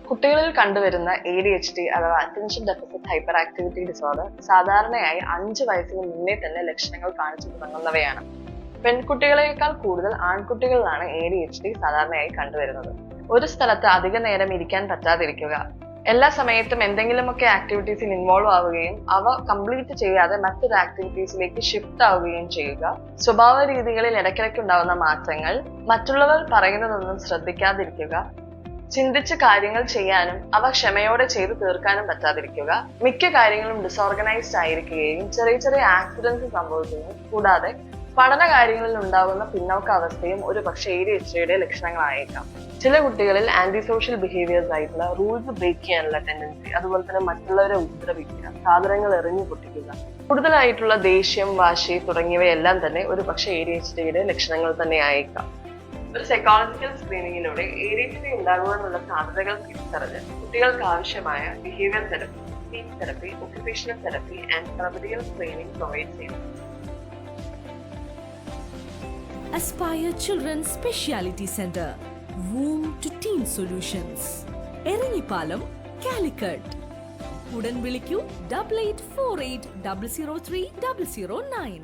കുട്ടികളിൽ കണ്ടുവരുന്ന ADHD അഥവാ attention deficit hyper activity disorder സാധാരണയായി 5 വയസ്സിന് മുന്നേ തന്നെ ലക്ഷണങ്ങൾ കാണിച്ചു തുടങ്ങുന്നവയാണ്. പെൺകുട്ടികളെക്കാൾ കൂടുതൽ ആൺകുട്ടികളിലാണ് ADHD സാധാരണയായി കണ്ടുവരുന്നത്. ഒരു സ്ഥലത്ത് അധിക നേരം ഇരിക്കാൻ പറ്റാതിരിക്കുക, എല്ലാ സമയത്തും എന്തെങ്കിലുമൊക്കെ ആക്ടിവിറ്റീസിൽ ഇൻവോൾവ് ആവുകയും അവ കംപ്ലീറ്റ് ചെയ്യാതെ മറ്റൊരു ആക്ടിവിറ്റീസിലേക്ക് ഷിഫ്റ്റ് ആവുകയും ചെയ്യുക, സ്വഭാവ രീതികളിൽ ഇടയ്ക്കിടയ്ക്കുണ്ടാവുന്ന മാറ്റങ്ങൾ, മറ്റുള്ളവർ പറയുന്നതൊന്നും ശ്രദ്ധിക്കാതിരിക്കുക, ചിന്തിച്ച് കാര്യങ്ങൾ ചെയ്യാനും അവ ക്ഷമയോടെ ചെയ്തു തീർക്കാനും പറ്റാതിരിക്കുക, മിക്ക കാര്യങ്ങളും ഡിസോർഗനൈസ്ഡ് ആയിരിക്കുകയും ചെറിയ ചെറിയ ആക്സിഡൻസ് സംഭവിക്കുന്നു. കൂടാതെ പഠന കാര്യങ്ങളിൽ ഉണ്ടാകുന്ന പിന്നോക്കാവസ്ഥയും ഒരു പക്ഷേ ADHDയുടെ ലക്ഷണങ്ങളായേക്കാം. ചില കുട്ടികളിൽ ആന്റി സോഷ്യൽ ബിഹേവിയേഴ്സ് ആയിട്ടുള്ള റൂൾസ് ബ്രേക്ക് ചെയ്യാനുള്ള ടെൻഡൻസി, അതുപോലെ തന്നെ മറ്റുള്ളവരെ ഉപദ്രവിക്കുക, സാധനങ്ങൾ എറിഞ്ഞു പൊട്ടിക്കുക, കൂടുതലായിട്ടുള്ള ദേഷ്യം, വാശി തുടങ്ങിയവയെല്ലാം തന്നെ ഒരു പക്ഷേ ADHDയുടെ ലക്ഷണങ്ങൾ തന്നെ ആയേക്കാം. ഒരു സൈക്കോളജിക്കൽ സ്ക്രീനിങ്ങിലൂടെ ADHD ഉണ്ടാകുവാനുള്ള സാധ്യതകൾ തിരിച്ചറിഞ്ഞ് കുട്ടികൾക്ക് ആവശ്യമായ behaviour therapy, speech therapy, occupational therapy and therapeutical training provide ചെയ്യുന്നു. Aspire Children's Speciality Center, Womb to Teen Solutions, Eranhipalam, Calicut. ഉടൻ വിളിക്കൂ 8848 003 009.